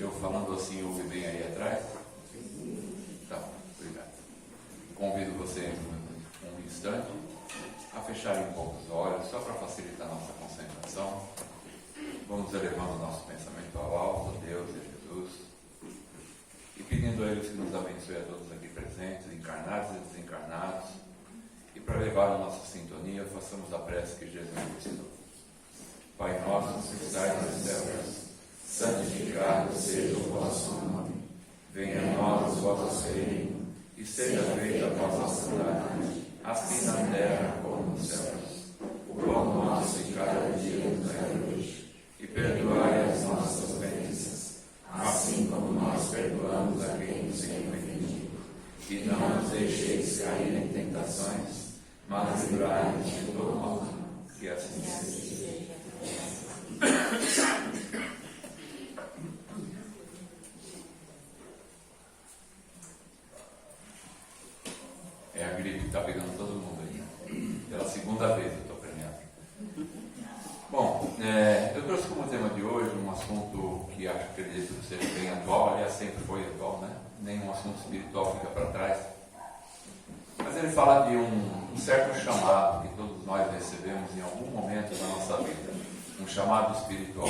Eu falando assim, ouve bem aí atrás? Tá, obrigado. Convido você um instante a fecharem um pouco os olhos, só para facilitar a nossa concentração. Vamos elevando o nosso pensamento ao alto, a Deus e a Jesus, e pedindo a eles que nos abençoe a todos aqui presentes, encarnados e desencarnados, e para levar a nossa sintonia, façamos a prece que Jesus ensinou. Pai nosso que estais nos céus, santificado seja o vosso nome. Venha a nós o vosso reino, e seja feita a vossa vontade, assim na terra como nos céus. O pão nosso de cada dia nos dai hoje, e perdoai as nossas ofensas, assim como nós perdoamos a quem nos tem ofendido. E não nos deixeis cair em tentações, mas livrai-nos de todo mal. Que assim seja. É a gripe que está pegando todo mundo aí. Pela segunda vez eu estou premiado. Bom, eu trouxe como tema de hoje um assunto que acredito que seja bem atual, aliás, sempre foi atual, né? Nenhum assunto espiritual fica para trás. Mas ele fala de um certo chamado que todos nós recebemos em algum momento da nossa vida, um chamado espiritual.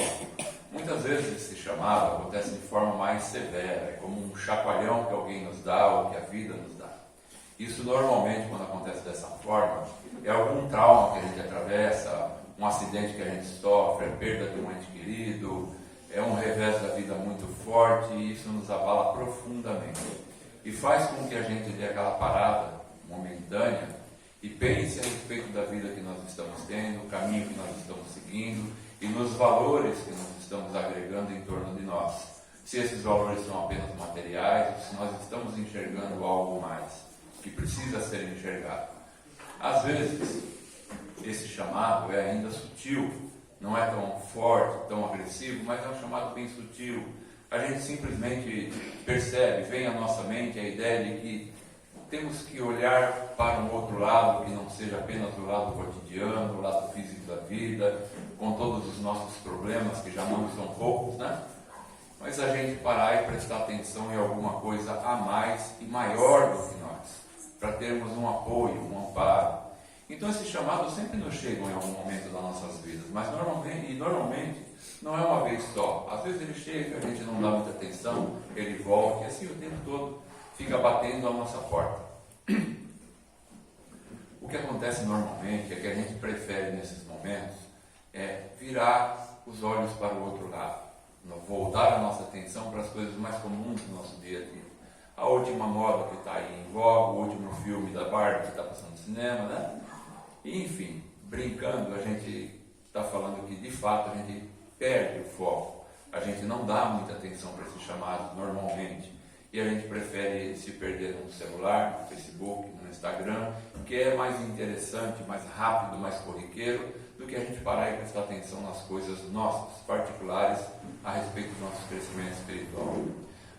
Muitas vezes esse chamado acontece de forma mais severa, é como um chacoalhão que alguém nos dá ou que a vida nos dá. Isso normalmente, quando acontece dessa forma, é algum trauma que a gente atravessa, um acidente que a gente sofre, a perda de um ente querido, é um revés da vida muito forte e isso nos abala profundamente. E faz com que a gente dê aquela parada momentânea e pense a respeito da vida que nós estamos tendo, o caminho que nós estamos seguindo e nos valores que nós estamos agregando em torno de nós. Se esses valores são apenas materiais ou se nós estamos enxergando algo mais que precisa ser enxergado. Às vezes, esse chamado é ainda sutil, não é tão forte, tão agressivo, mas é um chamado bem sutil. A gente simplesmente percebe, vem à nossa mente a ideia de que temos que olhar para um outro lado, que não seja apenas o lado cotidiano, o lado físico da vida, com todos os nossos problemas, que já não são poucos, né? Mas a gente parar e prestar atenção em alguma coisa a mais e maior do que nós, para termos um apoio, um amparo. Então esses chamados sempre nos chegam em algum momento das nossas vidas, mas normalmente não é uma vez só. Às vezes ele chega, a gente não dá muita atenção, ele volta, e assim o tempo todo fica batendo a nossa porta. O que acontece normalmente é que a gente prefere nesses momentos virar os olhos para o outro lado, voltar a nossa atenção para as coisas mais comuns do nosso dia a dia. A última moda que está aí em voga, o último filme da Barbie que está passando no cinema, né? E, enfim, brincando, a gente está falando que de fato a gente perde o foco. A gente não dá muita atenção para esses chamados normalmente. E a gente prefere se perder no celular, no Facebook, no Instagram, que é mais interessante, mais rápido, mais corriqueiro, do que a gente parar e prestar atenção nas coisas nossas, particulares, a respeito do nosso crescimento espiritual.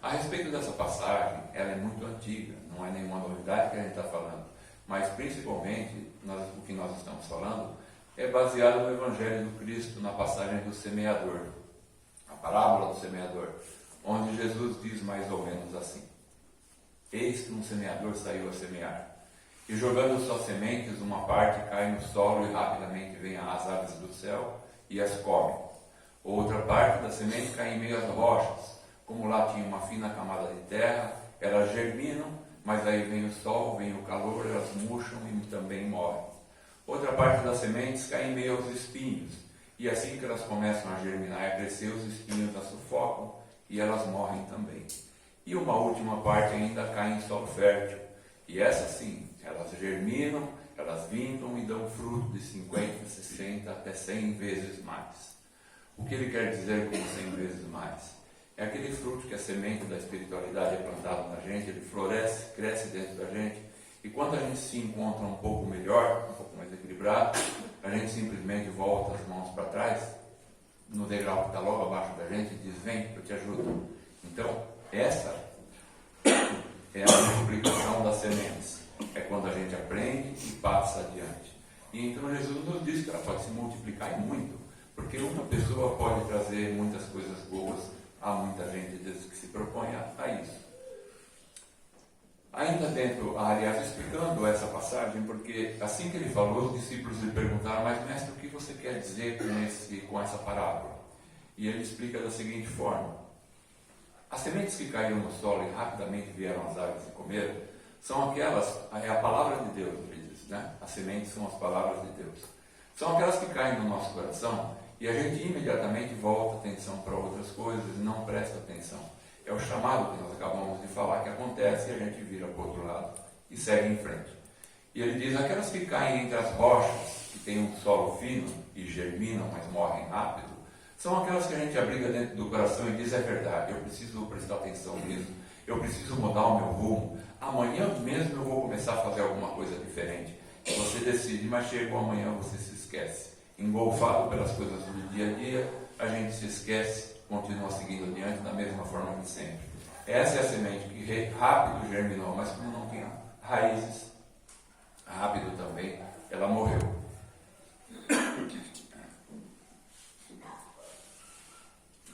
A respeito dessa passagem, ela é muito antiga, não é nenhuma novidade que a gente está falando, mas principalmente o que nós estamos falando é baseado no Evangelho do Cristo, na passagem do semeador, a parábola do semeador, onde Jesus diz mais ou menos assim: eis que um semeador saiu a semear, e jogando suas sementes, uma parte cai no solo e rapidamente vêm as aves do céu e as comem. Outra parte da semente cai em meio às rochas. Como lá tinha uma fina camada de terra, elas germinam, mas aí vem o sol, vem o calor, elas murcham e também morrem. Outra parte das sementes cai em meio aos espinhos, e assim que elas começam a germinar e a crescer, os espinhos as sufocam e elas morrem também. E uma última parte ainda cai em solo fértil, e essa sim, elas germinam, elas vingam e dão fruto de 50, 60 até 100 vezes mais. O que ele quer dizer com 100 vezes mais? É aquele fruto que a semente da espiritualidade é plantado na gente, ele floresce, cresce dentro da gente, e quando a gente se encontra um pouco melhor, um pouco mais equilibrado, a gente simplesmente volta as mãos para trás, no degrau que está logo abaixo da gente, e diz: vem, eu te ajudo. Então, essa é a multiplicação das sementes. É quando a gente aprende e passa adiante. E então Jesus nos diz que ela pode se multiplicar e muito, porque uma pessoa pode trazer muitas coisas boas a muita gente ainda dentro, aliás, explicando essa passagem, porque assim que ele falou, os discípulos lhe perguntaram, mas mestre, o que você quer dizer com essa parábola? E ele explica da seguinte forma: as sementes que caíram no solo e rapidamente vieram as aves e comeram, são aquelas, é a palavra de Deus, ele diz, né? As sementes são as palavras de Deus. São aquelas que caem no nosso coração e a gente imediatamente volta a atenção para outras coisas e não presta atenção. É o chamado que nós acabamos de falar que acontece e a gente vira para o outro lado e segue em frente. E ele diz, aquelas que caem entre as rochas, que têm um solo fino e germinam, mas morrem rápido, são aquelas que a gente abriga dentro do coração e diz, é verdade, eu preciso prestar atenção nisso, eu preciso mudar o meu rumo, amanhã mesmo eu vou começar a fazer alguma coisa diferente. E você decide, mas chega o amanhã, você se esquece. Engolfado pelas coisas do dia a dia, a gente se esquece, continua seguindo adiante da mesma forma que sempre. Essa é a semente que rápido germinou, mas como não tinha raízes, rápido também, ela morreu.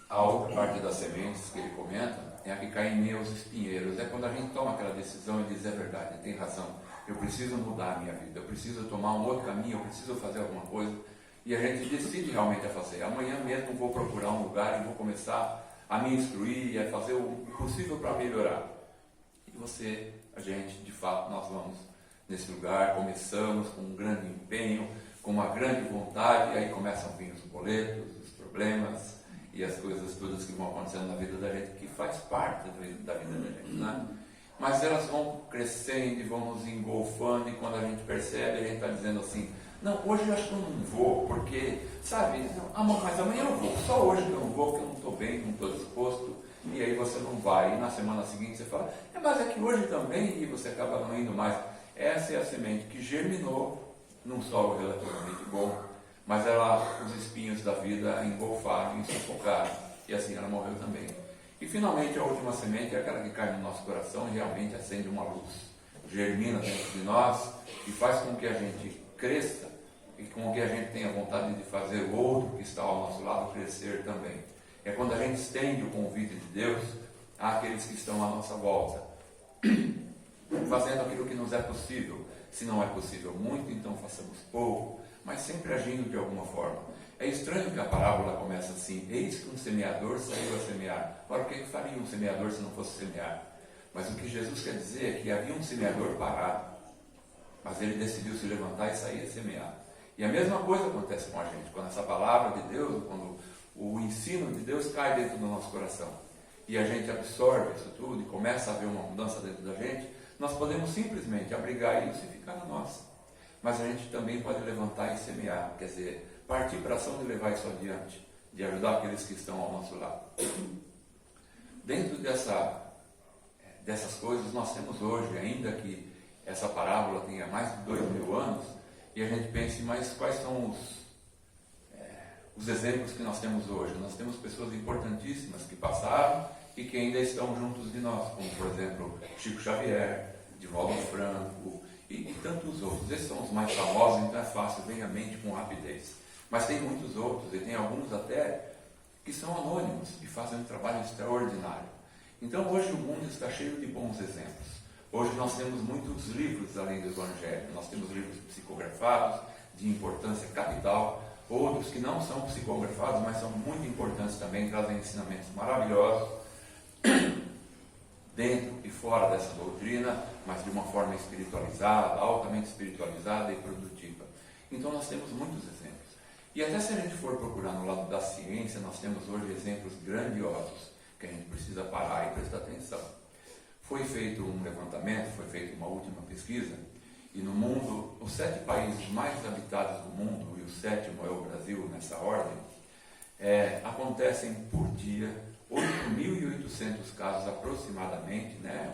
A outra parte das sementes que ele comenta é a que cai em meus espinheiros. É quando a gente toma aquela decisão e diz, é verdade, tem razão, eu preciso mudar a minha vida, eu preciso tomar um outro caminho, eu preciso fazer alguma coisa. E a gente decide realmente a fazer. Amanhã mesmo vou procurar um lugar e vou começar a me instruir e a fazer o possível para melhorar. E a gente, de fato, nós vamos nesse lugar, começamos com um grande empenho, com uma grande vontade, e aí começam a vir os boletos, os problemas e as coisas todas que vão acontecendo na vida da gente, que faz parte da vida da gente, né? Mas elas vão crescendo e vão nos engolfando, e quando a gente percebe, a gente está dizendo assim, não, hoje eu acho que eu não vou, porque, sabe, mas amanhã eu vou, só hoje que eu não vou, porque eu não estou bem, não estou disposto, e aí você não vai, e na semana seguinte você fala, mas é que hoje também, e você acaba não indo mais. Essa é a semente que germinou num solo relativamente bom, mas os espinhos da vida a engolfaram e sufocaram, e assim ela morreu também. E finalmente a última semente é aquela que cai no nosso coração e realmente acende uma luz, germina dentro de nós e faz com que a gente cresça e com que a gente tenha vontade de fazer o outro que está ao nosso lado crescer também. É quando a gente estende o convite de Deus àqueles que estão à nossa volta, fazendo aquilo que nos é possível. Se não é possível muito, então façamos pouco, mas sempre agindo de alguma forma. É estranho que a parábola começa assim, eis que um semeador saiu a semear. Ora, o que faria um semeador se não fosse semear? Mas o que Jesus quer dizer é que havia um semeador parado, mas ele decidiu se levantar e sair a semear. E a mesma coisa acontece com a gente, quando essa palavra de Deus, quando o ensino de Deus cai dentro do nosso coração, e a gente absorve isso tudo e começa a haver uma mudança dentro da gente, nós podemos simplesmente abrigar isso e ficar na nossa. Mas a gente também pode levantar e semear, quer dizer, partir para a ação de levar isso adiante, de ajudar aqueles que estão ao nosso lado. Dentro dessas coisas, nós temos hoje, ainda que essa parábola tenha mais de 2000 anos, e a gente pense, mas quais são os exemplos que nós temos hoje? Nós temos pessoas importantíssimas que passaram e que ainda estão juntos de nós, como por exemplo Chico Xavier, Divaldo Franco e tantos outros. Esses são os mais famosos, então é fácil, vem à mente com rapidez. Mas tem muitos outros, e tem alguns até que são anônimos e fazem um trabalho extraordinário. Então hoje o mundo está cheio de bons exemplos. Hoje nós temos muitos livros além do Evangelho. Nós temos livros psicografados, de importância capital, outros que não são psicografados, mas são muito importantes também, trazem ensinamentos maravilhosos dentro e fora dessa doutrina, mas de uma forma espiritualizada, altamente espiritualizada e produtiva. Então nós temos muitos exemplos. E até se a gente for procurar no lado da ciência, nós temos hoje exemplos grandiosos que a gente precisa parar e prestar atenção. Foi feito um levantamento, foi feita uma última pesquisa, e no mundo, os 7 países mais habitados do mundo, e o 7º é o Brasil nessa ordem, acontecem por dia 8.800 casos aproximadamente, né?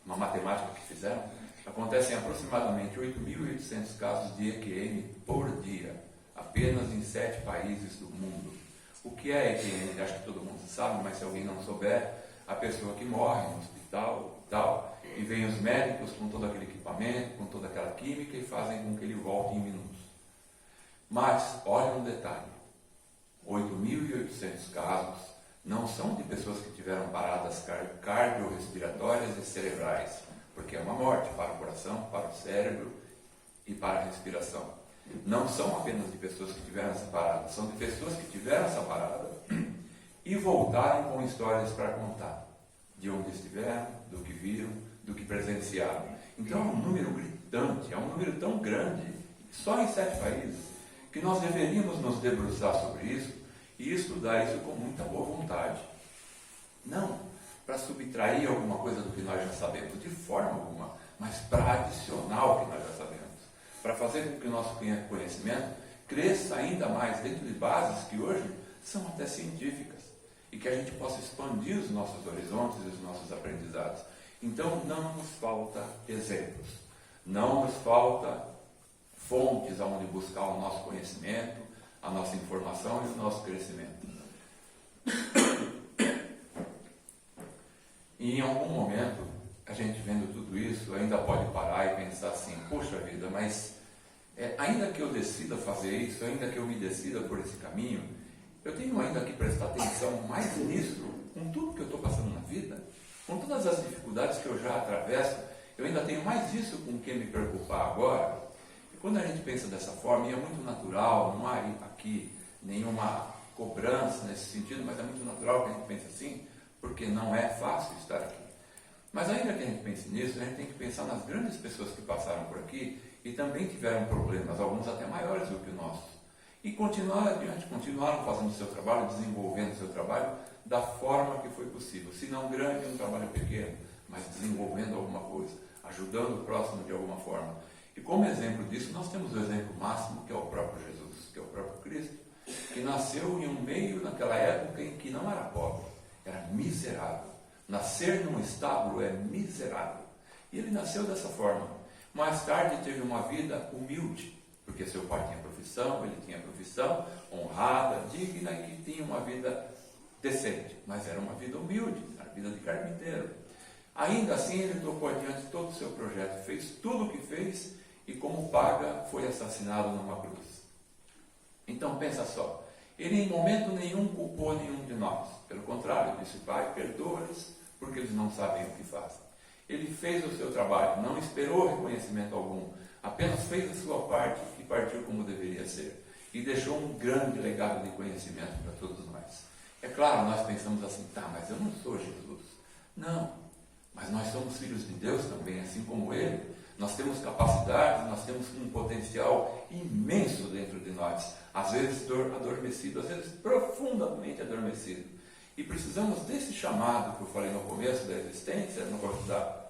Uma matemática que fizeram, acontecem aproximadamente 8.800 casos de EQM por dia, apenas em 7 países do mundo. O que é EQM? Acho que todo mundo sabe, mas se alguém não souber, a pessoa que morre no hospital e tal, e vem os médicos com todo aquele equipamento, com toda aquela química e fazem com que ele volte em minutos. Mas, olha um detalhe, 8.800 casos não são de pessoas que tiveram paradas cardiorrespiratórias e cerebrais, porque é uma morte para o coração, para o cérebro e para a respiração. Não são apenas de pessoas que tiveram essa parada, são de pessoas que tiveram essa parada e voltaram com histórias para contar, de onde estiveram, do que viram, do que presenciaram. Então é um número gritante, é um número tão grande, só em 7 países, que nós deveríamos nos debruçar sobre isso e estudar isso com muita boa vontade. Não para subtrair alguma coisa do que nós já sabemos, de forma alguma, mas para adicionar o que nós já sabemos, para fazer com que o nosso conhecimento cresça ainda mais dentro de bases que hoje são até científicas, e que a gente possa expandir os nossos horizontes e os nossos aprendizados. Então não nos falta exemplos, não nos falta fontes aonde buscar o nosso conhecimento, a nossa informação e o nosso crescimento. E em algum momento, a gente vendo tudo isso, ainda pode parar e pensar assim, poxa vida, mas ainda que eu decida fazer isso, ainda que eu me decida por esse caminho, eu tenho ainda que prestar atenção mais nisso, com tudo que eu estou passando na vida, com todas as dificuldades que eu já atravesso, eu ainda tenho mais isso com que me preocupar agora. E quando a gente pensa dessa forma, e é muito natural, não há aqui nenhuma cobrança nesse sentido, mas é muito natural que a gente pense assim, porque não é fácil estar aqui. Mas ainda que a gente pense nisso, a gente tem que pensar nas grandes pessoas que passaram por aqui e também tiveram problemas, alguns até maiores do que o nosso. E continuaram adiante, continuaram fazendo o seu trabalho, desenvolvendo o seu trabalho da forma que foi possível. Se não grande, um trabalho pequeno, mas desenvolvendo alguma coisa, ajudando o próximo de alguma forma. E como exemplo disso, nós temos o exemplo máximo, que é o próprio Jesus, que é o próprio Cristo, que nasceu em um meio, naquela época, em que não era pobre, era miserável. Nascer num estábulo é miserável. E ele nasceu dessa forma. Mais tarde teve uma vida humilde, porque seu pai tinha profissão, ele tinha profissão honrada, digna, e que tinha uma vida decente, mas era uma vida humilde, era vida de carpinteiro. Ainda assim, ele tocou adiante todo o seu projeto, fez tudo o que fez e, como paga, foi assassinado numa cruz. Então, pensa só, ele em momento nenhum culpou nenhum de nós. Pelo contrário, disse: Pai, perdoa-lhes, porque eles não sabem o que fazem. Ele fez o seu trabalho, não esperou reconhecimento algum, apenas fez a sua parte e partiu como deveria ser. E deixou um grande legado de conhecimento para todos nós. É claro, nós pensamos assim, tá, mas eu não sou Jesus. Não, mas nós somos filhos de Deus também, assim como Ele. Nós temos capacidade, nós temos um potencial imenso dentro de nós. Às vezes adormecido, às vezes profundamente adormecido. E precisamos desse chamado que eu falei no começo da existência, no começo da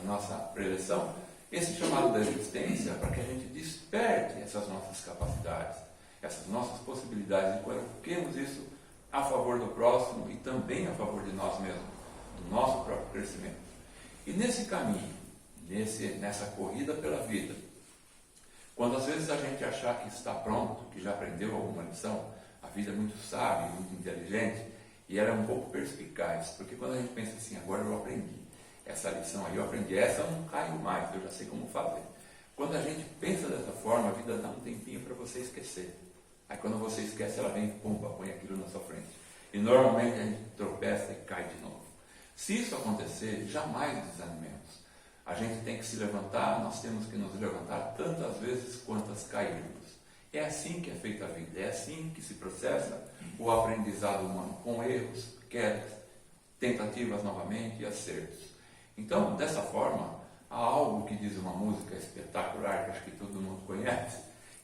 nossa preleção, esse chamado da existência para que a gente desperte essas nossas capacidades, essas nossas possibilidades e coloquemos isso a favor do próximo e também a favor de nós mesmos, do nosso próprio crescimento. E nesse caminho, nessa corrida pela vida, quando às vezes a gente achar que está pronto, que já aprendeu alguma lição, a vida é muito sábia, muito inteligente, e ela é um pouco perspicaz, porque quando a gente pensa assim, agora eu aprendi, essa lição aí eu aprendi, essa eu não caio mais, eu já sei como fazer. Quando a gente pensa dessa forma, a vida dá um tempinho para você esquecer. Aí quando você esquece, ela vem e pumba, põe aquilo na sua frente. E normalmente a gente tropeça e cai de novo. Se isso acontecer, jamais desanimemos. A gente tem que se levantar, nós temos que nos levantar tantas vezes quantas cairmos. É assim que é feita a vida, é assim que se processa o aprendizado humano, com erros, quedas, tentativas novamente e acertos. Então, dessa forma, há algo que diz uma música espetacular, que acho que todo mundo conhece,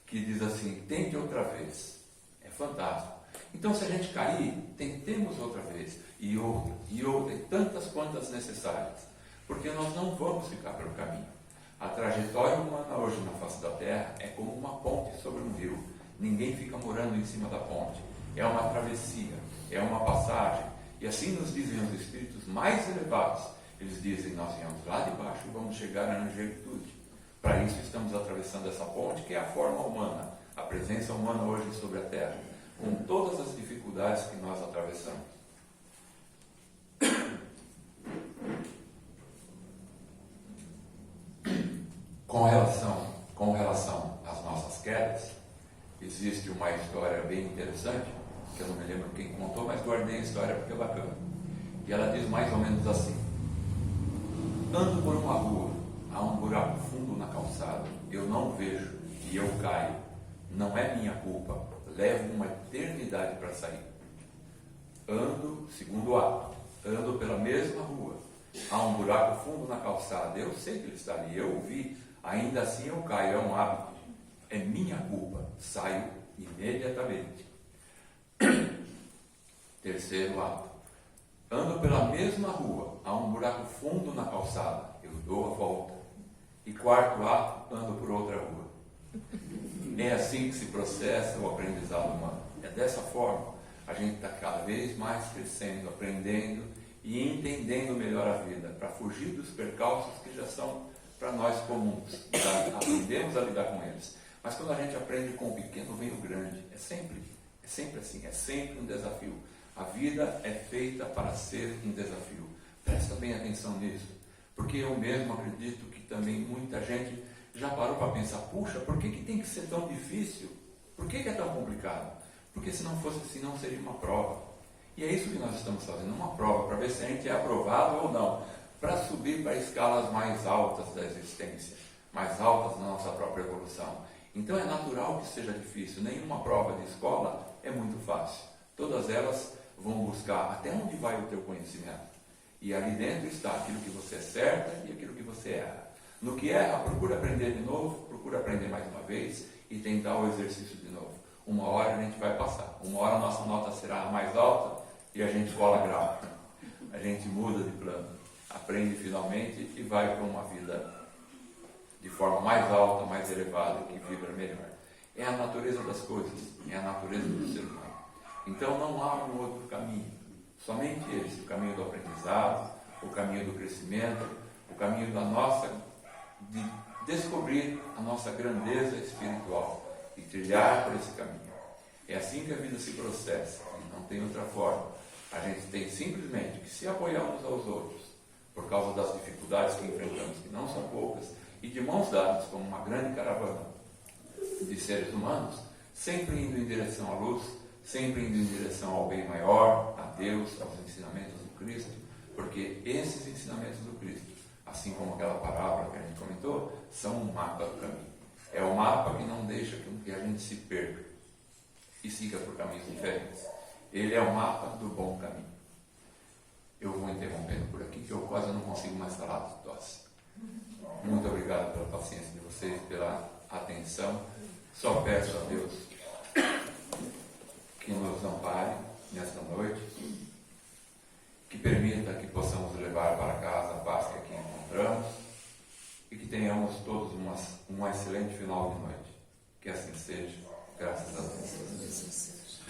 que diz assim, tente outra vez. É fantástico. Então, se a gente cair, tentemos outra vez, e outra, e tantas quantas necessárias, porque nós não vamos ficar pelo caminho. A trajetória humana hoje na face da Terra é como uma ponte sobre um rio. Ninguém fica morando em cima da ponte. É uma travessia, é uma passagem. E assim nos dizem os espíritos mais elevados. Eles dizem, nós viemos lá de baixo e vamos chegar na angelitude. Para isso estamos atravessando essa ponte, que é a forma humana, a presença humana hoje sobre a Terra, com todas as dificuldades que nós atravessamos. Com relação às nossas quedas, existe uma história bem interessante, que que eu não me lembro quem contou, mas guardei a história porque é bacana. E ela diz mais ou menos assim: ando por uma rua, há um buraco fundo na calçada, eu não vejo e eu caio. Não é minha culpa, levo uma eternidade para sair. Ando, segundo ato, ando pela mesma rua, há um buraco fundo na calçada, eu sei que ele está ali, eu o vi, ainda assim eu caio, é um hábito, é minha culpa, saio imediatamente. Terceiro ato, ando pela mesma rua, há um buraco fundo na calçada, eu dou a volta. E quarto ato, ando por outra rua. É assim que se processa o aprendizado humano. É dessa forma. A gente está cada vez mais crescendo, aprendendo e entendendo melhor a vida, para fugir dos percalços que já são para nós comuns. Já aprendemos a lidar com eles. Mas quando a gente aprende com o pequeno, vem o grande. É sempre assim, é sempre um desafio. A vida é feita para ser um desafio. Presta bem atenção nisso, porque eu mesmo acredito que também muita gente já parou para pensar: puxa, por que tem que ser tão difícil? Por que é tão complicado? Porque se não fosse assim, não seria uma prova. E é isso que nós estamos fazendo, uma prova, para ver se a gente é aprovado ou não, para subir para escalas mais altas da existência, mais altas da nossa própria evolução. Então é natural que seja difícil, nenhuma prova de escola é muito fácil. Todas elas vão buscar até onde vai o teu conhecimento. E ali dentro está aquilo que você acerta e aquilo que você erra. No que erra, procura aprender de novo, procura aprender mais uma vez e tentar o exercício de novo. Uma hora a gente vai passar, uma hora a nossa nota será mais alta e a gente cola grau. A gente muda de plano, aprende finalmente e vai para uma vida de forma mais alta, mais elevada, que vibra melhor. É a natureza das coisas, é a natureza do ser humano. Então não há um outro caminho, somente esse: o caminho do aprendizado, o caminho do crescimento, o caminho da nossa, de descobrir a nossa grandeza espiritual e trilhar por esse caminho. É assim que a vida se processa, não tem outra forma. A gente tem simplesmente que se apoiar uns aos outros, por causa das dificuldades que enfrentamos, que não são poucas, e de mãos dadas, como uma grande caravana de seres humanos, sempre indo em direção à luz, sempre indo em direção ao bem maior, a Deus, aos ensinamentos do Cristo, porque esses ensinamentos do Cristo, assim como aquela parábola que a gente comentou, são um mapa do caminho. É o mapa que não deixa que a gente se perca e siga por caminhos diferentes. Ele é o mapa do bom caminho. Eu vou interrompendo por aqui, que eu quase não consigo mais falar de tosse. Muito obrigado pela paciência de vocês, pela atenção. Só peço a Deus que nos ampare nesta noite, que permita que possamos levar para casa a paz que aqui encontramos e que tenhamos todos um excelente final de noite. Que assim seja, graças a Deus.